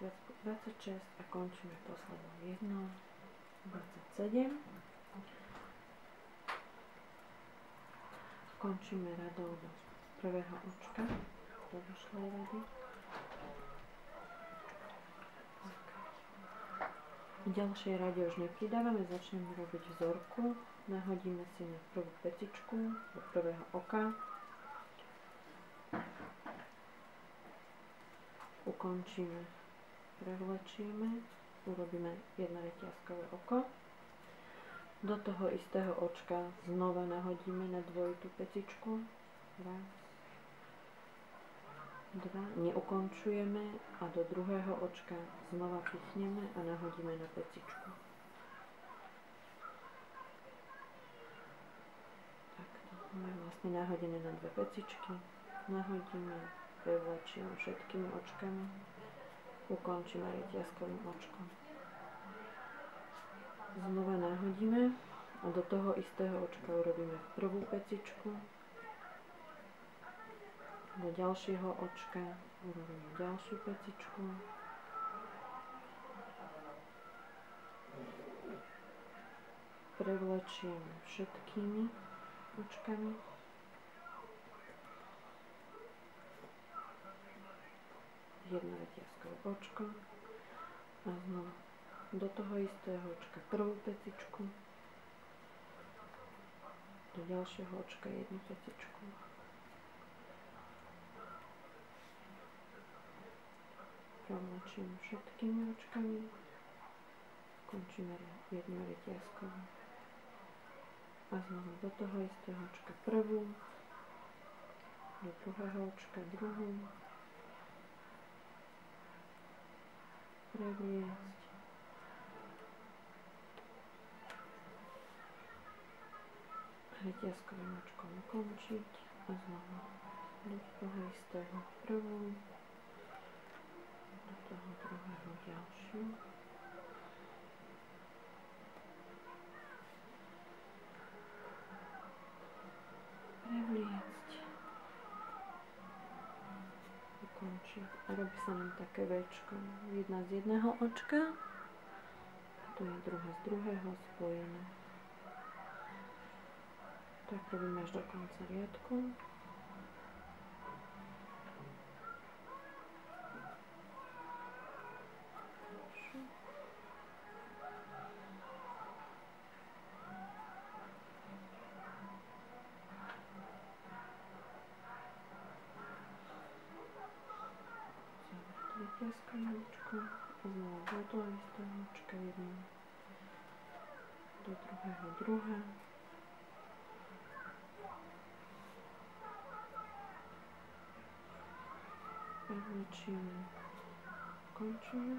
26 a končíme poslednou jednou. 27. Končíme radou do prvého očka, do došlej rady. V ďalšej rade už nepridávame, začneme robiť vzorku. Nahodíme si na prvú pecičku do prvého oka. Ukončíme, prevlečieme, urobíme jednoreťazkové oko. Do toho istého očka znova nahodíme na dvojitú pecičku. Raz, dva, neukončujeme a do druhého očka znova pichneme a nahodíme na pecičku. Takto máme vlastne nahodené na dve pecičky. Nahodíme, prevlačíme všetkými očkami. Ukončíme reťazkovým očkom. Znova nahodíme a do toho istého očka urobíme prvú pecičku. Do ďalšieho očka urobíme ďalšiu pecičku. Prevlečieme všetkými očkami. Jedno reťazkové očko a znova do toho istého očka prvú pecičku, do ďalšieho očka jednu pecičku. Prevlečím všetkými očkami, končíme jednu reťazkovú a znova do toho istého očka prvú, do druhého očka druhú, prevliecť. Reťazkovým očkom ukončiť a znova do toho istého prvú, do toho druhého ďalšiu. Prevliecť. Ukončiť. A robí sa nám také véčko. Jedna z jedného očka, tu je druhá z druhého spojené. Tak robíme až do konca riadku. Reťazkovým očkom a znova do toho istého očka jedno, do druhého druhé. Prevlečíme, končíme.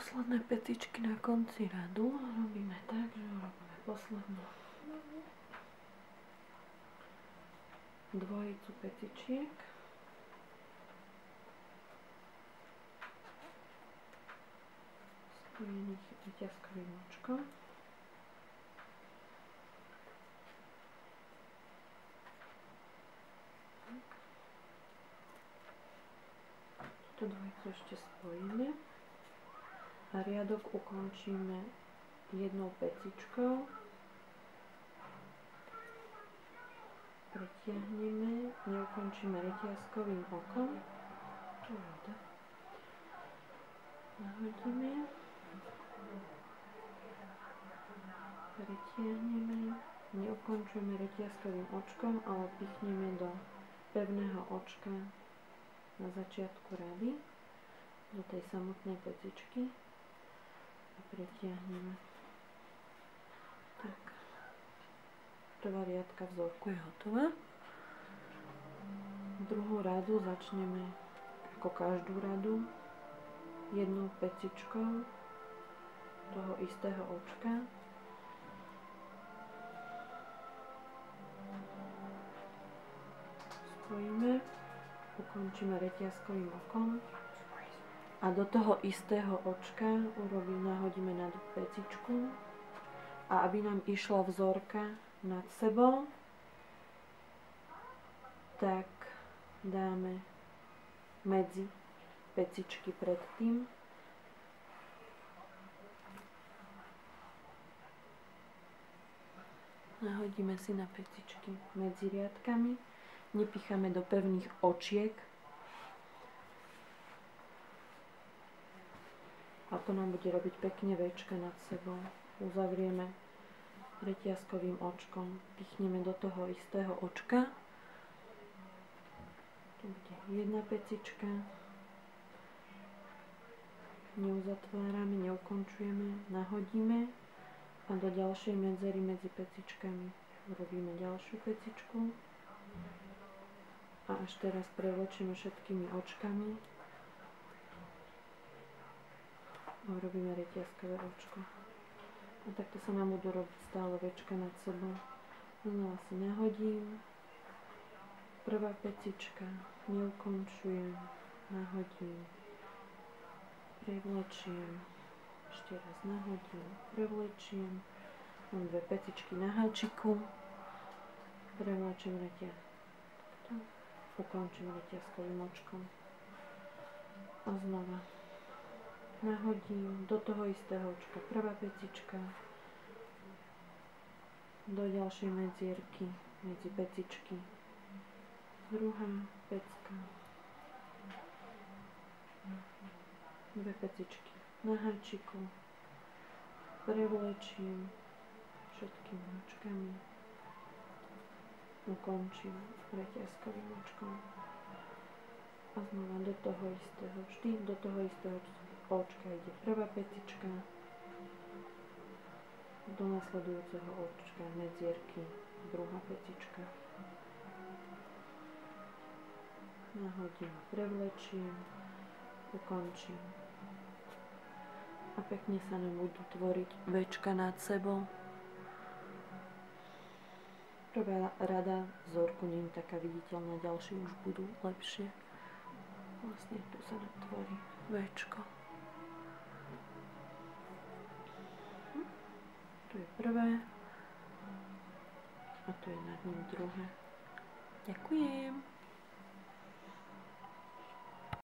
posledné petičky na konci radu robíme tak, že robíme poslednú dvojicu petičiek. Spojených reťazkovým očkom. Túto dvojicu ešte spojíme a riadok ukončíme jednou pecičkou. Pretiahneme, neukončíme reťazkovým okom. Nahodíme. Pretiahneme, neukončujeme reťazkovým očkom, ale pichneme do pevného očka na začiatku rady, do tej samotnej pecičky a pretiahneme. Tak, prvá riadka vzorku je hotová. Druhú radu začneme ako každú radu jednou pecičkou toho istého očka. Spojíme, ukončíme reťazkovým okom a do toho istého očka nahodíme na pecičku a aby nám išla vzorka nad sebou, tak dáme medzi pecičky predtým. Nahodíme si na pecičky medzi riadkami. Nepicháme do pevných očiek. A to nám bude robiť pekne Včka nad sebou. Uzavrieme reťazkovým očkom. Pichneme do toho istého očka. Tu bude jedna pecička. Neuzatvárame, neukončujeme, nahodíme a do ďalšej medzery medzi pecičkami robíme ďalšiu pecičku. A až teraz prevlečíme všetkými očkami a robíme reťazkové očko. A takto sa nám budú robiť stále Včka nad sebou. Znova si nahodím. Prvá pecička, neukončujem, nahodím, prevlečiem, ešte raz nahodím, prevlečiem. Mám dve pecičky na háčiku, prevlečiem reťazku. Ukončím reťazkovým očkom a znova nahodím do toho istého očka prvá pecička, do ďalšej medzierky medzi pecičky druhá pecka, dve pecičky na háčiku, prevlečím všetkými očkami, ukončím reťazkovým očkom a znova do toho istého, vždy do toho istého očka ide prvá pecička, do nasledujúceho očka medzierky druhá pecička, nahodím, prevlečím, ukončím a pekne sa nám budú tvoriť Včka nad sebou. Prvá rada vzorku nie je taká viditeľná, ďalšie už budú lepšie. Vlastne tu sa nám tvorí Včko. Tu je prvé a tu je nad ním druhé. Ďakujem.